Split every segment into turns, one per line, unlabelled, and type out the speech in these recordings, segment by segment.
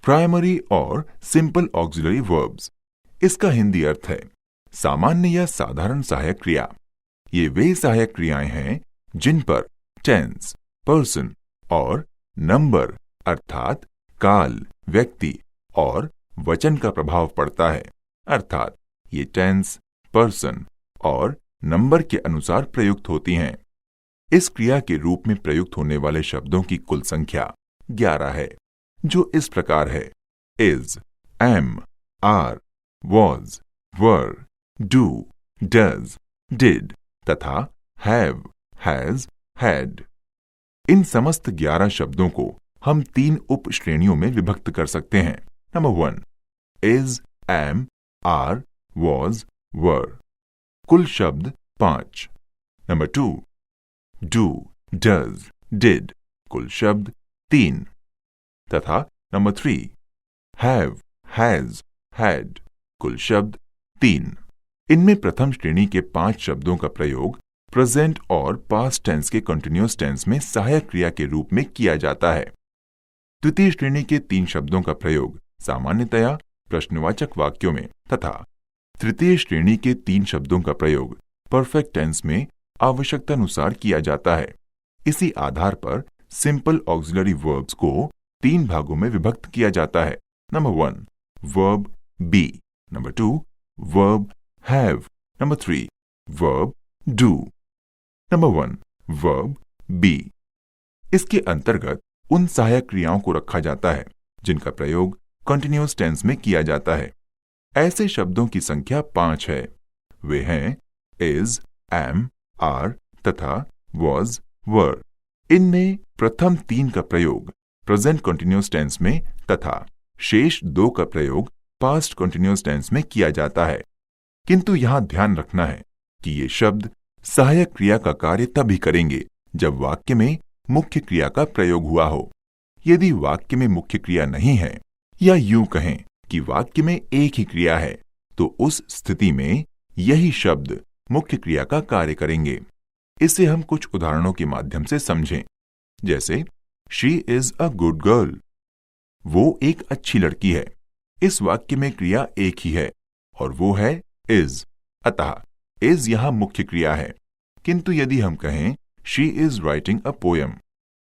Primary और simple auxiliary verbs. इसका हिंदी अर्थ है सामान्य या साधारण सहायक क्रिया। ये वे सहायक क्रियाएं हैं जिन पर टेंस, पर्सन और नंबर अर्थात काल, व्यक्ति और वचन का प्रभाव पड़ता है। अर्थात ये टेंस, पर्सन और नंबर के अनुसार प्रयुक्त होती हैं। इस क्रिया के रूप में प्रयुक्त होने वाले शब्दों की कुल संख्या 11 है, जो इस प्रकार है: is, am, are, was, were, do, does, did तथा हैव, हैज, हैड। इन समस्त 11 शब्दों को हम 3 उप श्रेणियों में विभक्त कर सकते हैं। Number 1, is, am, are, was, were, कुल शब्द 5। नंबर 2, डू, डज, डिड, कुल शब्द 3 तथा नंबर 3, हैव, हैज, हैड, कुल शब्द 3। इनमें प्रथम श्रेणी के 5 शब्दों का प्रयोग प्रेजेंट और पास्ट टेंस के कंटिन्यूअस टेंस में सहायक क्रिया के रूप में किया जाता है। द्वितीय श्रेणी के 3 शब्दों का प्रयोग सामान्यतया प्रश्नवाचक वाक्यों में तथा तृतीय श्रेणी के 3 शब्दों का प्रयोग परफेक्ट टेंस में आवश्यकतानुसार किया जाता है। इसी आधार पर सिंपल ऑक्सिलरी वर्ब्स को 3 भागों में विभक्त किया जाता है। Number 1, verb B. Number 2, verb have. Number 3, verb do. Number 1, verb B. इसके अंतर्गत उन सहायक क्रियाओं को रखा जाता है जिनका प्रयोग कंटिन्यूअस टेंस में किया जाता है। ऐसे शब्दों की संख्या 5 है। वे हैं इज, एम, आर तथा वॉज, वर। इनमें प्रथम 3 का प्रयोग प्रेजेंट कंटिन्यूअस टेंस में तथा शेष 2 का प्रयोग पास्ट कंटिन्यूअस टेंस में किया जाता है। किंतु यहां ध्यान रखना है कि ये शब्द सहायक क्रिया का कार्य तभी करेंगे जब वाक्य में मुख्य क्रिया का प्रयोग हुआ हो। यदि वाक्य में मुख्य क्रिया नहीं है या यूं कहें कि वाक्य में एक ही क्रिया है, तो उस स्थिति में यही शब्द मुख्य क्रिया का कार्य करेंगे। इसे हम कुछ उदाहरणों के माध्यम से समझें। जैसे she is a good girl, वो एक अच्छी लड़की है। इस वाक्य में क्रिया एक ही है और वो है इज, अतः इज यहां मुख्य क्रिया है। किंतु यदि हम कहें she is writing a poem,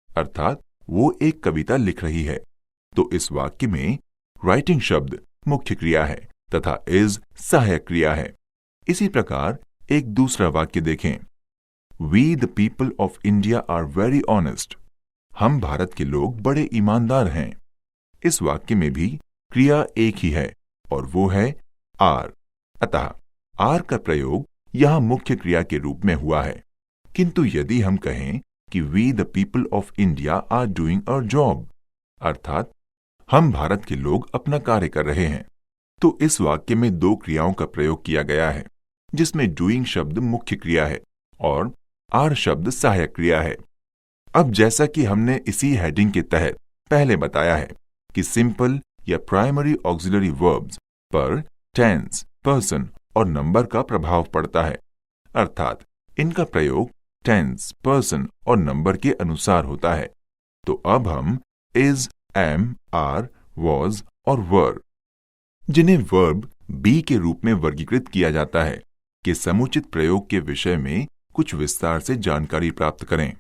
अर्थात वो एक कविता लिख रही है, तो इस वाक्य में राइटिंग शब्द मुख्य क्रिया है तथा इज सहायक क्रिया है। इसी प्रकार एक दूसरा वाक्य देखें, we the people of India are very honest, हम भारत के लोग बड़े ईमानदार हैं। इस वाक्य में भी क्रिया एक ही है और वो है आर, अतः आर का प्रयोग यहां मुख्य क्रिया के रूप में हुआ है। किंतु यदि हम कहें कि we the people of India are doing our job, अर्थात हम भारत के लोग अपना कार्य कर रहे हैं, तो इस वाक्य में 2 क्रियाओं का प्रयोग किया गया है, जिसमें डूइंग शब्द मुख्य क्रिया है और आर शब्द सहायक क्रिया है। अब जैसा कि हमने इसी हेडिंग के तहत पहले बताया है कि सिंपल या प्राइमरी ऑक्सिलरी वर्ब्स पर टेंस, पर्सन और नंबर का प्रभाव पड़ता है, अर्थात इनका प्रयोग टेंस, पर्सन और नंबर के अनुसार होता है। तो अब हम इज, एम, आर, वॉज और वर, जिन्हें वर्ब बी के रूप में वर्गीकृत किया जाता है, के समुचित प्रयोग के विषय में कुछ विस्तार से जानकारी प्राप्त करें।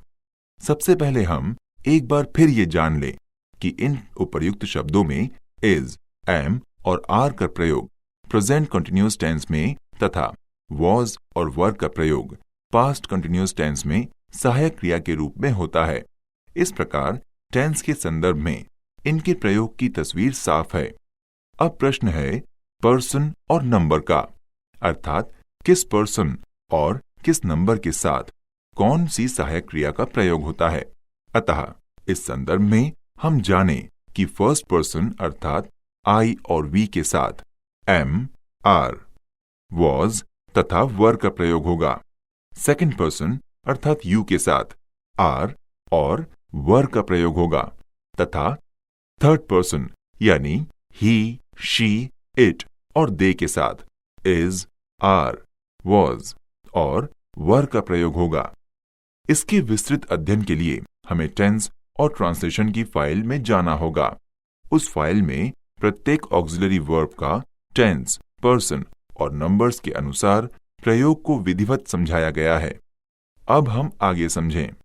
सबसे पहले हम एक बार फिर ये जान लें कि इन उपर्युक्त शब्दों में इज, एम और आर का प्रयोग प्रेजेंट कंटिन्यूअस टेंस में तथा वॉज और वर का प्रयोग पास्ट कंटिन्यूअस टेंस में सहायक क्रिया के रूप में होता है। इस प्रकार टेंस के संदर्भ में इनके प्रयोग की तस्वीर साफ है। अब प्रश्न है पर्सन और नंबर का, अर्थात किस पर्सन और किस नंबर के साथ कौन सी सहायक क्रिया का प्रयोग होता है। अतः इस संदर्भ में हम जानें कि फर्स्ट पर्सन अर्थात आई और वी के साथ एम, आर, वॉज तथा वर का प्रयोग होगा। सेकंड पर्सन अर्थात यू के साथ आर और वर का प्रयोग होगा तथा थर्ड पर्सन यानी ही, शी, इट और दे के साथ इज, आर, वॉज और वर का प्रयोग होगा। इसके विस्तृत अध्ययन के लिए हमें टेंस और ट्रांसलेशन की फाइल में जाना होगा। उस फाइल में प्रत्येक ऑक्सिलरी वर्ब का टेंस, पर्सन और नंबर्स के अनुसार प्रयोग को विधिवत समझाया गया है। अब हम आगे समझें।